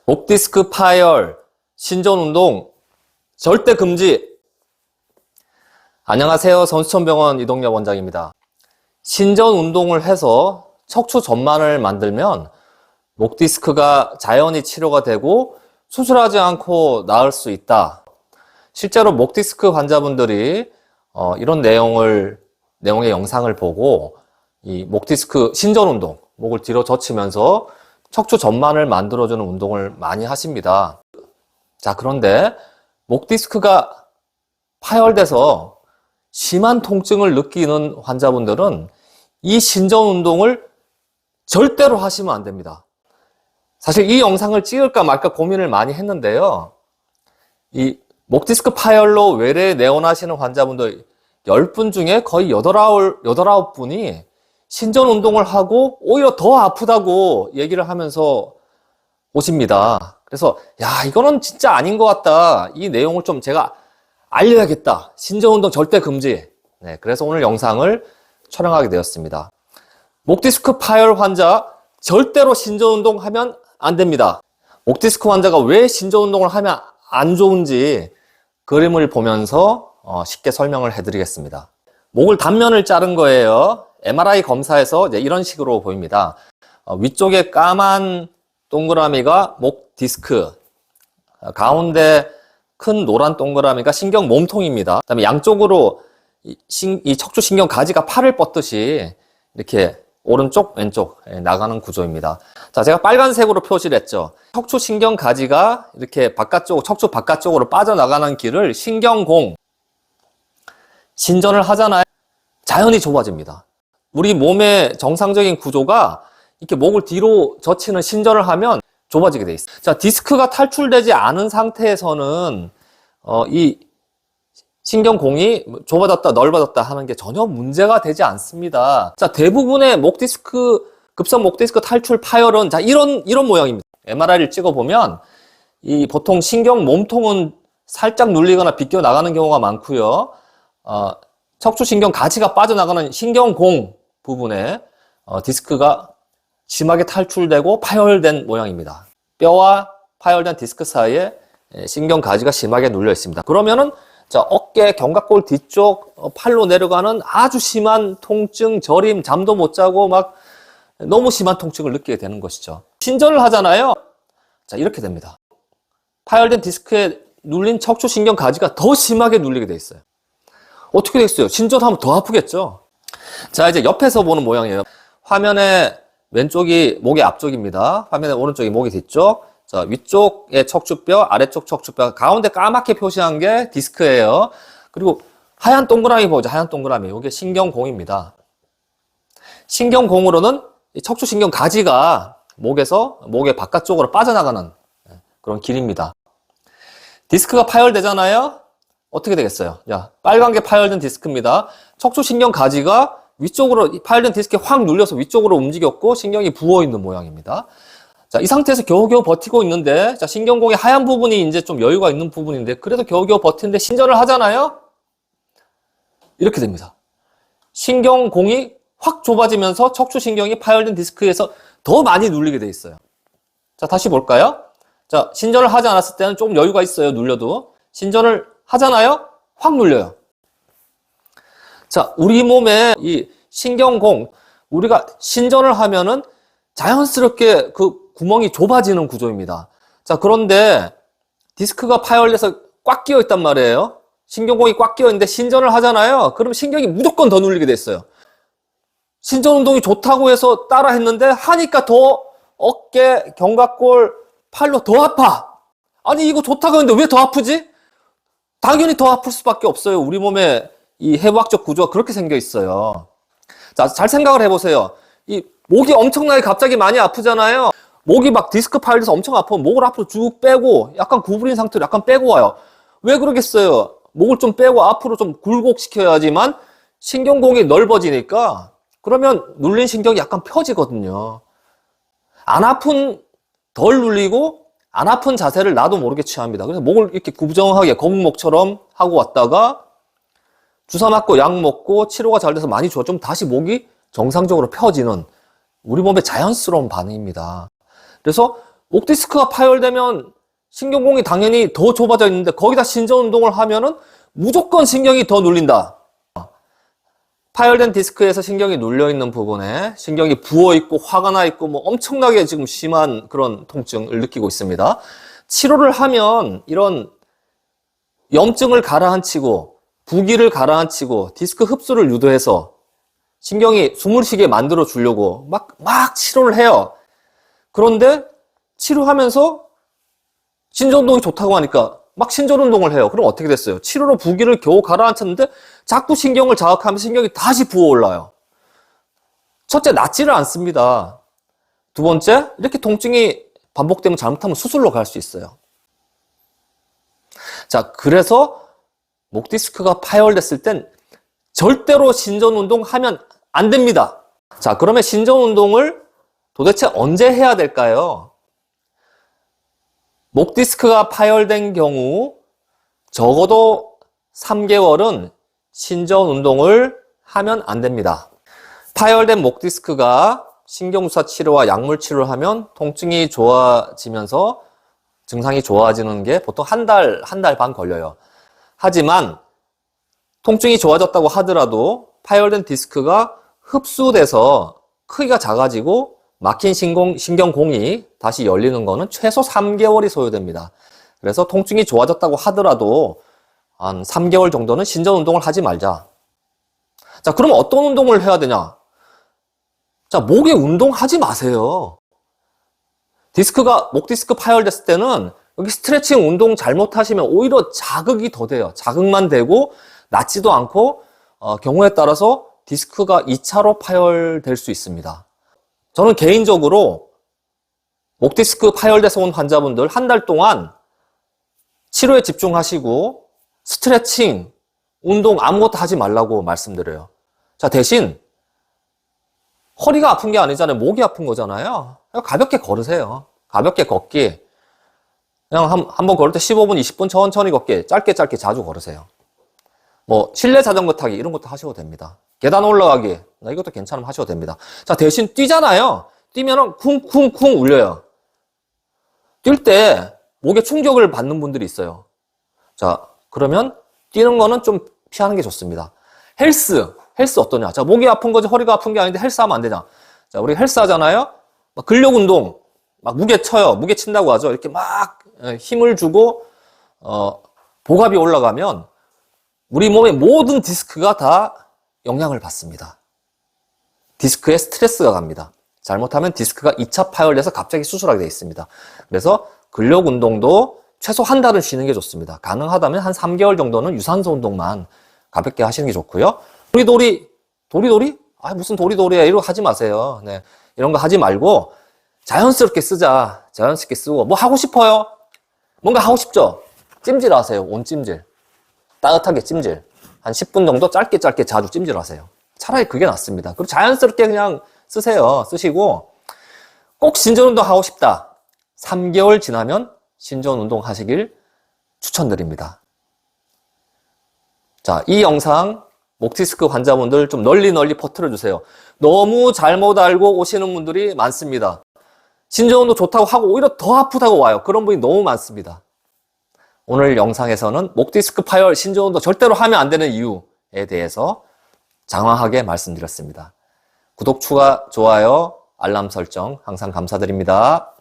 목 디스크 파열, 신전 운동 절대 금지. 안녕하세요. 선수천병원 이동엽 원장입니다. 신전 운동을 해서 척추 전만을 만들면 목 디스크가 자연히 치료가 되고 수술하지 않고 나을 수 있다. 실제로 목 디스크 환자분들이 이런 내용의 영상을 보고 이 목 디스크 신전 운동, 목을 뒤로 젖히면서 척추 전만을 만들어주는 운동을 많이 하십니다. 자, 그런데 목 디스크가 파열돼서 심한 통증을 느끼는 환자분들은 이 신전 운동을 절대로 하시면 안 됩니다. 사실 이 영상을 찍을까 말까 고민을 많이 했는데요. 이 목 디스크 파열로 외래에 내원하시는 환자분들 10분 중에 거의 8, 9분이 신전 운동을 하고 오히려 더 아프다고 얘기를 하면서 오십니다. 그래서 이거는 진짜 아닌 것 같다. 이 내용을 좀 제가 알려야겠다. 신전 운동 절대 금지. 네, 그래서 오늘 영상을 촬영하게 되었습니다. 목 디스크 파열 환자 절대로 신전 운동 하면 안 됩니다. 목 디스크 환자가 왜 신전 운동을 하면 안 좋은지 그림을 보면서 쉽게 설명을 해드리겠습니다. 목을 단면을 자른 거예요. MRI 검사에서 이런 식으로 보입니다. 위쪽에 까만 동그라미가 목 디스크, 가운데 큰 노란 동그라미가 신경 몸통입니다. 그다음에 양쪽으로 이 척추 신경 가지가 팔을 뻗듯이 이렇게 오른쪽 왼쪽 나가는 구조입니다. 자, 제가 빨간색으로 표시를 했죠. 척추 신경 가지가 이렇게 척추 바깥쪽으로 빠져나가는 길을 신경공, 신전을 하잖아요. 자연히 좁아집니다. 우리 몸의 정상적인 구조가 이렇게 목을 뒤로 젖히는 신전을 하면 좁아지게 돼 있어요. 자, 디스크가 탈출되지 않은 상태에서는 이 신경공이 좁아졌다 넓어졌다 하는 게 전혀 문제가 되지 않습니다. 자, 대부분의 급성 목 디스크 탈출 파열은 이런 모양입니다. MRI를 찍어보면 보통 신경 몸통은 살짝 눌리거나 비껴 나가는 경우가 많고요. 척추 신경 가지가 빠져나가는 신경공 부분에 디스크가 심하게 탈출되고 파열된 모양입니다. 뼈와 파열된 디스크 사이에 신경 가지가 심하게 눌려 있습니다. 그러면은 어깨, 견갑골 뒤쪽 팔로 내려가는 아주 심한 통증, 저림, 잠도 못 자고 막 너무 심한 통증을 느끼게 되는 것이죠. 신전을 하잖아요. 자, 이렇게 됩니다. 파열된 디스크에 눌린 척추 신경 가지가 더 심하게 눌리게 돼 있어요. 어떻게 되겠어요? 신전하면 더 아프겠죠? 자, 이제 옆에서 보는 모양이에요. 화면에 왼쪽이 목의 앞쪽입니다. 화면에 오른쪽이 목의 뒤쪽. 자, 위쪽의 척추뼈, 아래쪽 척추뼈, 가운데 까맣게 표시한 게 디스크예요. 그리고 하얀 동그라미 보죠. 하얀 동그라미. 이게 신경공입니다. 신경공으로는 척추 신경 가지가 목의 바깥쪽으로 빠져나가는 그런 길입니다. 디스크가 파열되잖아요. 어떻게 되겠어요? 자, 빨간 게 파열된 디스크입니다. 척추 신경 가지가 위쪽으로 파열된 디스크에 확 눌려서 위쪽으로 움직였고 신경이 부어 있는 모양입니다. 자, 이 상태에서 겨우겨우 버티고 있는데, 자, 신경공의 하얀 부분이 이제 좀 여유가 있는 부분인데, 그래도 겨우겨우 버티는데 신전을 하잖아요? 이렇게 됩니다. 신경공이 확 좁아지면서 척추신경이 파열된 디스크에서 더 많이 눌리게 돼 있어요. 자, 다시 볼까요? 자, 신전을 하지 않았을 때는 조금 여유가 있어요, 눌려도. 신전을 하잖아요? 확 눌려요. 자, 우리 몸에 이 신경공, 우리가 신전을 하면은 자연스럽게 그 구멍이 좁아지는 구조입니다. 자, 그런데 디스크가 파열돼서 꽉 끼어 있단 말이에요. 신경공이 꽉 끼어 있는데 신전을 하잖아요. 그럼 신경이 무조건 더 눌리게 됐어요. 신전 운동이 좋다고 해서 따라 했는데 하니까 더 어깨, 견갑골, 팔로 더 아파. 아니, 이거 좋다고 했는데 왜 더 아프지? 당연히 더 아플 수밖에 없어요. 우리 몸의 이 해부학적 구조가 그렇게 생겨 있어요. 자, 잘 생각을 해보세요. 이 목이 엄청나게 갑자기 많이 아프잖아요. 목이 막 디스크 파열돼서 엄청 아프면 목을 앞으로 쭉 빼고 약간 구부린 상태로 약간 빼고 와요. 왜 그러겠어요? 목을 좀 빼고 앞으로 좀 굴곡시켜야지만 신경공이 넓어지니까 그러면 눌린 신경이 약간 펴지거든요. 덜 눌리고 안 아픈 자세를 나도 모르게 취합니다. 그래서 목을 이렇게 구부정하게 거북목처럼 하고 왔다가 주사 맞고 약 먹고 치료가 잘 돼서 많이 좋아지면 다시 목이 정상적으로 펴지는 우리 몸의 자연스러운 반응입니다. 그래서 목 디스크가 파열되면 신경공이 당연히 더 좁아져 있는데 거기다 신전 운동을 하면은 무조건 신경이 더 눌린다. 파열된 디스크에서 신경이 눌려있는 부분에 신경이 부어있고 화가 나있고 뭐 엄청나게 지금 심한 그런 통증을 느끼고 있습니다. 치료를 하면 이런 염증을 가라앉히고 부기를 가라앉히고 디스크 흡수를 유도해서 신경이 숨을 쉬게 만들어 주려고 막 치료를 해요. 그런데 치료하면서 신전운동이 좋다고 하니까 막 신전운동을 해요. 그럼 어떻게 됐어요? 치료로 부기를 겨우 가라앉혔는데 자꾸 신경을 자극하면 신경이 다시 부어올라요. 첫째, 낫지를 않습니다. 두 번째, 이렇게 통증이 반복되면 잘못하면 수술로 갈 수 있어요. 자, 그래서 목 디스크가 파열됐을 땐 절대로 신전운동 하면 안 됩니다. 자, 그러면 신전운동을 도대체 언제 해야 될까요? 목 디스크가 파열된 경우 적어도 3개월은 신전 운동을 하면 안 됩니다. 파열된 목 디스크가 신경주사 치료와 약물 치료를 하면 통증이 좋아지면서 증상이 좋아지는 게 보통 한 달 반 걸려요. 하지만 통증이 좋아졌다고 하더라도 파열된 디스크가 흡수돼서 크기가 작아지고 막힌 신경공이 다시 열리는 거는 최소 3개월이 소요됩니다. 그래서 통증이 좋아졌다고 하더라도 한 3개월 정도는 신전 운동을 하지 말자. 자, 그러면 어떤 운동을 해야 되냐? 자, 목에 운동하지 마세요. 목 디스크 파열됐을 때는 여기 스트레칭 운동 잘못하시면 오히려 자극이 더 돼요. 자극만 되고 낫지도 않고 경우에 따라서 디스크가 2차로 파열될 수 있습니다. 저는 개인적으로 목 디스크 파열돼서 온 환자분들 한 달 동안 치료에 집중하시고 스트레칭, 운동 아무것도 하지 말라고 말씀드려요. 자, 대신 허리가 아픈 게 아니잖아요. 목이 아픈 거잖아요. 가볍게 걸으세요. 가볍게 걷기. 그냥 한번 걸을 때 15분, 20분 천천히 걷기. 짧게 자주 걸으세요. 뭐 실내 자전거 타기 이런 것도 하셔도 됩니다. 계단 올라가기 이것도 괜찮으면 하셔도 됩니다. 자, 대신 뛰잖아요. 뛰면은 쿵쿵쿵 울려요. 뛸 때 목에 충격을 받는 분들이 있어요. 자, 그러면 뛰는 거는 좀 피하는 게 좋습니다. 헬스 어떠냐? 자, 목이 아픈 거지 허리가 아픈 게 아닌데 헬스 하면 안 되냐? 자, 우리 헬스 하잖아요. 막 근력 운동, 막 무게 쳐요. 무게 친다고 하죠. 이렇게 막 힘을 주고 복압이 올라가면 우리 몸의 모든 디스크가 다 영향을 받습니다. 디스크에 스트레스가 갑니다. 잘못하면 디스크가 2차 파열돼서 갑자기 수술하게 되어 있습니다. 그래서 근력 운동도 최소 한 달은 쉬는 게 좋습니다. 가능하다면 한 3개월 정도는 유산소 운동만 가볍게 하시는 게 좋고요. 도리도리? 아, 무슨 도리도리야. 이런 거 하지 마세요. 네. 이런 거 하지 말고 자연스럽게 쓰자. 자연스럽게 쓰고 뭐 하고 싶어요? 뭔가 하고 싶죠? 찜질 하세요. 온찜질. 따뜻하게 찜질. 한 10분 정도 짧게 자주 찜질하세요. 차라리 그게 낫습니다. 그리고 자연스럽게 그냥 쓰세요. 쓰시고 꼭 신전운동 하고 싶다. 3개월 지나면 신전운동 하시길 추천드립니다. 자, 이 영상 목 디스크 환자분들 좀 널리 퍼뜨려 주세요. 너무 잘못 알고 오시는 분들이 많습니다. 신전운동 좋다고 하고 오히려 더 아프다고 와요. 그런 분이 너무 많습니다. 오늘 영상에서는 목 디스크 파열 신전운동 절대로 하면 안 되는 이유에 대해서 장황하게 말씀드렸습니다. 구독, 추가, 좋아요, 알람 설정 항상 감사드립니다.